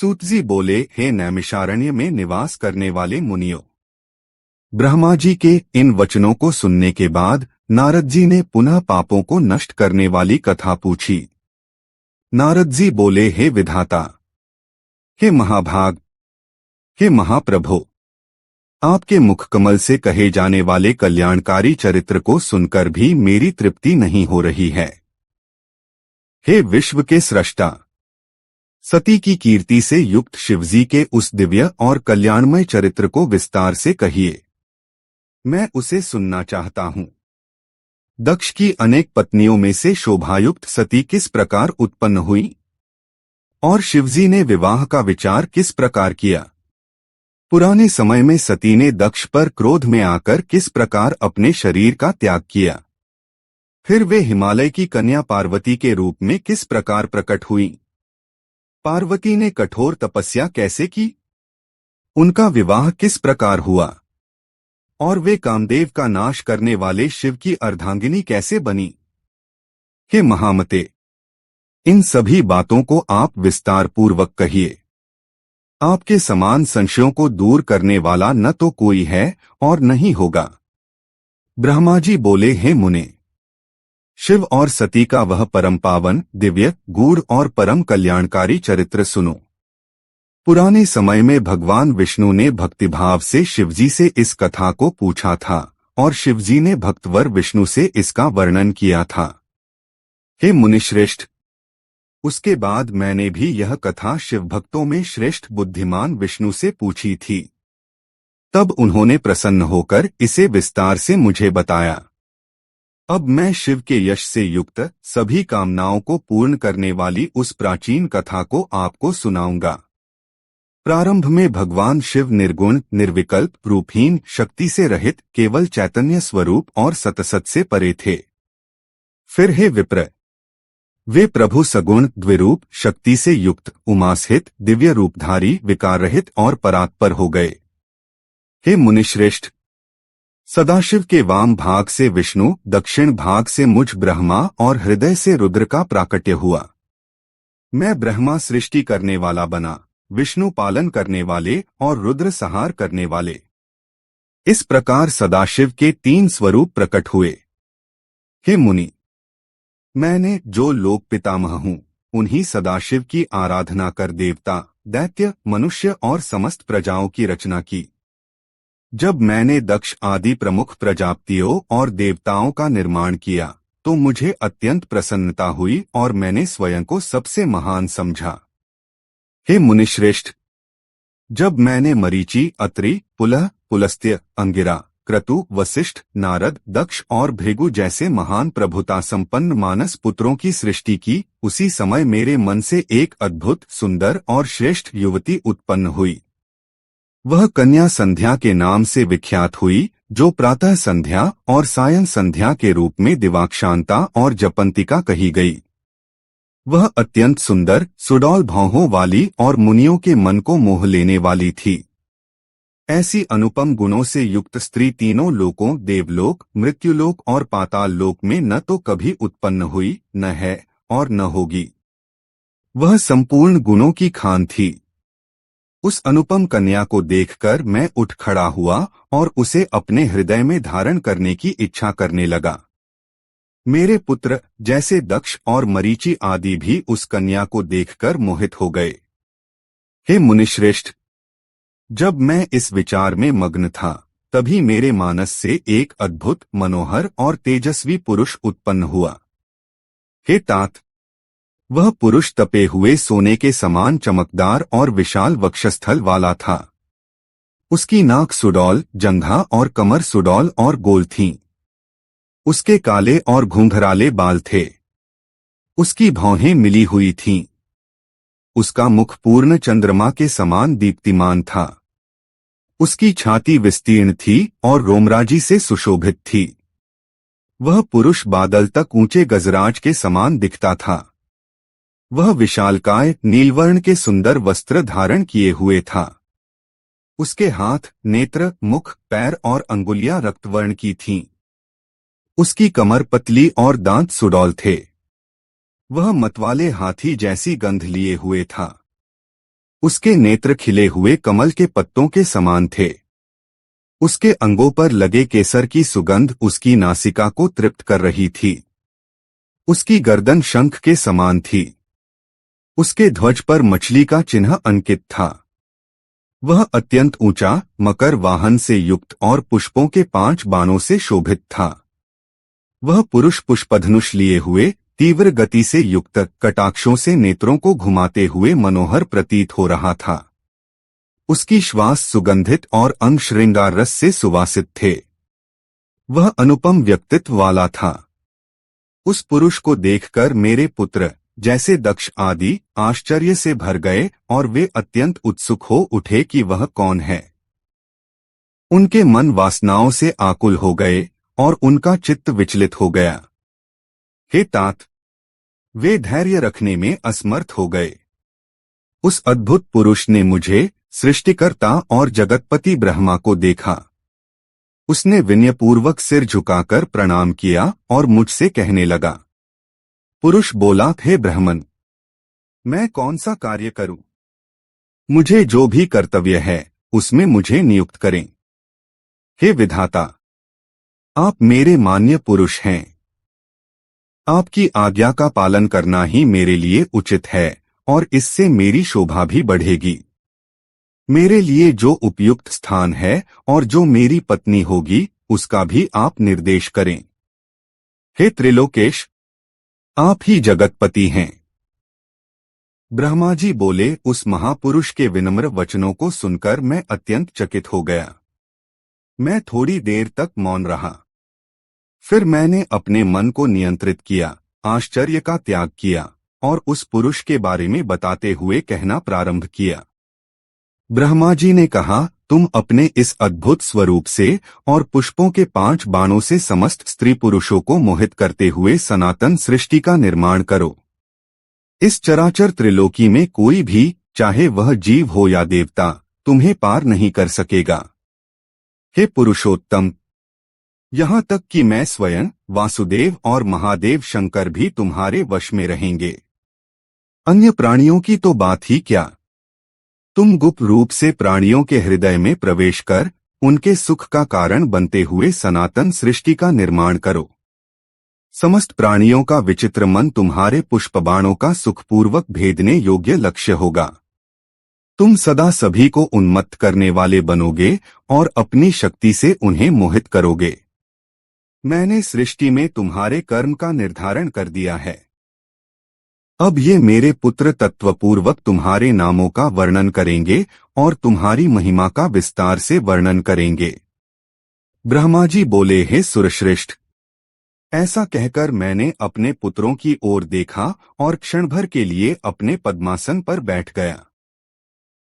सूत जी बोले, हे नैमिषारण्य में निवास करने वाले मुनियों। ब्रह्मा जी के इन वचनों को सुनने के बाद नारद जी ने पुनः पापों को नष्ट करने वाली कथा पूछी। नारद जी बोले, हे विधाता, हे महाभाग, हे महाप्रभो, आपके मुखकमल से कहे जाने वाले कल्याणकारी चरित्र को सुनकर भी मेरी तृप्ति नहीं हो रही है। हे विश्व के सृष्टा, सती की कीर्ति से युक्त शिवजी के उस दिव्य और कल्याणमय चरित्र को विस्तार से कहिए, मैं उसे सुनना चाहता हूँ। दक्ष की अनेक पत्नियों में से शोभायुक्त सती किस प्रकार उत्पन्न हुई और शिवजी ने विवाह का विचार किस प्रकार किया। पुराने समय में सती ने दक्ष पर क्रोध में आकर किस प्रकार अपने शरीर का त्याग किया। फिर वे हिमालय की कन्या पार्वती के रूप में किस प्रकार प्रकट हुई। पार्वती ने कठोर तपस्या कैसे की, उनका विवाह किस प्रकार हुआ और वे कामदेव का नाश करने वाले शिव की अर्धांगिनी कैसे बनी। हे महामते, इन सभी बातों को आप विस्तार पूर्वक कहिए। आपके समान संशयों को दूर करने वाला न तो कोई है और न ही होगा। ब्रह्मा जी बोले, हे मुने, शिव और सती का वह परम पावन, दिव्य, गूढ़ और परम कल्याणकारी चरित्र सुनो। पुराने समय में भगवान विष्णु ने भक्तिभाव से शिवजी से इस कथा को पूछा था और शिवजी ने भक्तवर विष्णु से इसका वर्णन किया था। हे मुनिश्रेष्ठ, उसके बाद मैंने भी यह कथा शिव भक्तों में श्रेष्ठ बुद्धिमान विष्णु से पूछी थी। तब उन्होंने प्रसन्न होकर इसे विस्तार से मुझे बताया। अब मैं शिव के यश से युक्त सभी कामनाओं को पूर्ण करने वाली उस प्राचीन कथा को आपको सुनाऊंगा। प्रारंभ में भगवान शिव निर्गुण, निर्विकल्प, रूपहीन, शक्ति से रहित, केवल चैतन्य स्वरूप और सतसत से परे थे। फिर हे विप्र, वे प्रभु सगुण, द्विरूप, शक्ति से युक्त, उमास्हित, दिव्य रूपधारी, विकार रहित और परात्पर हो गए। हे मुनिश्रेष्ठ, सदाशिव के वाम भाग से विष्णु, दक्षिण भाग से मुझ ब्रह्मा और हृदय से रुद्र का प्राकट्य हुआ। मैं ब्रह्मा सृष्टि करने वाला बना, विष्णु पालन करने वाले और रुद्र संहार करने वाले। इस प्रकार सदाशिव के 3 स्वरूप प्रकट हुए। हे मुनि, मैंने जो लोक पितामह हूँ, उन्हीं सदाशिव की आराधना कर देवता, दैत्य, मनुष्य और समस्त प्रजाओं की रचना की। जब मैंने दक्ष आदि प्रमुख प्रजापतियों और देवताओं का निर्माण किया तो मुझे अत्यंत प्रसन्नता हुई और मैंने स्वयं को सबसे महान समझा। हे मुनिश्रेष्ठ, जब मैंने मरीचि, अत्रि, पुलह, पुलस्त्य, अंगिरा, क्रतु, वशिष्ठ, नारद, दक्ष और भृगु जैसे महान प्रभुता संपन्न मानस पुत्रों की सृष्टि की, उसी समय मेरे मन से एक अद्भुत, सुंदर और श्रेष्ठ युवती उत्पन्न हुई। वह कन्या संध्या के नाम से विख्यात हुई, जो प्रातः संध्या और सायं संध्या के रूप में दिवाक्षांता और जपंतिका कही गई। वह अत्यंत सुंदर, सुडौल भौहों वाली और मुनियों के मन को मोह लेने वाली थी। ऐसी अनुपम गुणों से युक्त स्त्री तीनों लोकों, देवलोक, मृत्युलोक और पाताल लोक में न तो कभी उत्पन्न हुई, न है और न होगी। वह संपूर्ण गुणों की खान थी। उस अनुपम कन्या को देखकर मैं उठ खड़ा हुआ और उसे अपने हृदय में धारण करने की इच्छा करने लगा। मेरे पुत्र जैसे दक्ष और मरीचि आदि भी उस कन्या को देखकर मोहित हो गए। हे मुनिश्रेष्ठ, जब मैं इस विचार में मग्न था, तभी मेरे मानस से एक अद्भुत, मनोहर और तेजस्वी पुरुष उत्पन्न हुआ। हे तात, वह पुरुष तपे हुए सोने के समान चमकदार और विशाल वक्षस्थल वाला था। उसकी नाक सुडौल, जंघा और कमर सुडौल और गोल थीं। उसके काले और घुंघराले बाल थे। उसकी भौहें मिली हुई थीं। उसका मुख पूर्ण चंद्रमा के समान दीप्तिमान था। उसकी छाती विस्तीर्ण थी और रोमराजी से सुशोभित थी। वह पुरुष बादल तक ऊंचे गजराज के समान दिखता था। वह विशालकाय, नीलवर्ण के सुंदर वस्त्र धारण किए हुए था। उसके हाथ, नेत्र, मुख, पैर और अंगुलियां रक्तवर्ण की थीं। उसकी कमर पतली और दांत सुडौल थे। वह मतवाले हाथी जैसी गंध लिए हुए था। उसके नेत्र खिले हुए कमल के पत्तों के समान थे। उसके अंगों पर लगे केसर की सुगंध उसकी नासिका को तृप्त कर रही थी। उसकी गर्दन शंख के समान थी। उसके ध्वज पर मछली का चिन्ह अंकित था। वह अत्यंत ऊंचा, मकर वाहन से युक्त और पुष्पों के 5 बाणों से शोभित था। वह पुरुष पुष्पधनुष लिए हुए, तीव्र गति से युक्त, कटाक्षों से नेत्रों को घुमाते हुए मनोहर प्रतीत हो रहा था। उसकी श्वास सुगंधित और अंग श्रृंगार रस से सुवासित थे। वह अनुपम व्यक्तित्व वाला था। उस पुरुष को देखकर मेरे पुत्र, जैसे दक्ष आदि, आश्चर्य से भर गए और वे अत्यंत उत्सुक हो उठे कि वह कौन है। उनके मन वासनाओं से आकुल हो गए और उनका चित्त विचलित हो गया। हे तात! वे धैर्य रखने में असमर्थ हो गए। उस अद्भुत पुरुष ने मुझे, सृष्टिकर्ता और जगतपति ब्रह्मा को देखा। उसने विनयपूर्वक सिर झुकाकर प्रणाम किया और मुझसे कहने लगा। पुरुष बोला, हे ब्राह्मण, मैं कौन सा कार्य करूं? मुझे जो भी कर्तव्य है उसमें मुझे नियुक्त करें। हे विधाता, आप मेरे मान्य पुरुष हैं। आपकी आज्ञा का पालन करना ही मेरे लिए उचित है और इससे मेरी शोभा भी बढ़ेगी। मेरे लिए जो उपयुक्त स्थान है और जो मेरी पत्नी होगी उसका भी आप निर्देश करें। हे त्रिलोकेश, आप ही जगतपति हैं। ब्रह्मा जी बोले। उस महापुरुष के विनम्र वचनों को सुनकर मैं अत्यंत चकित हो गया। मैं थोड़ी देर तक मौन रहा। फिर मैंने अपने मन को नियंत्रित किया, आश्चर्य का त्याग किया और उस पुरुष के बारे में बताते हुए कहना प्रारंभ किया। ब्रह्मा जी ने कहा, तुम अपने इस अद्भुत स्वरूप से और पुष्पों के 5 बाणों से समस्त स्त्री पुरुषों को मोहित करते हुए सनातन सृष्टि का निर्माण करो। इस चराचर त्रिलोकी में कोई भी, चाहे वह जीव हो या देवता, तुम्हें पार नहीं कर सकेगा। हे पुरुषोत्तम, यहाँ तक कि मैं स्वयं, वासुदेव और महादेव शंकर भी तुम्हारे वश में रहेंगे। अन्य प्राणियों की तो बात ही क्या। तुम गुप्त रूप से प्राणियों के हृदय में प्रवेश कर उनके सुख का कारण बनते हुए सनातन सृष्टि का निर्माण करो। समस्त प्राणियों का विचित्र मन तुम्हारे पुष्पबाणों का सुखपूर्वक भेदने योग्य लक्ष्य होगा। तुम सदा सभी को उन्मत्त करने वाले बनोगे और अपनी शक्ति से उन्हें मोहित करोगे। मैंने सृष्टि में तुम्हारे कर्म का निर्धारण कर दिया है। अब ये मेरे पुत्र तत्वपूर्वक तुम्हारे नामों का वर्णन करेंगे और तुम्हारी महिमा का विस्तार से वर्णन करेंगे। ब्रह्मा जी बोले, हे सुरश्रेष्ठ, ऐसा कहकर मैंने अपने पुत्रों की ओर देखा और क्षण भर के लिए अपने पद्मासन पर बैठ गया।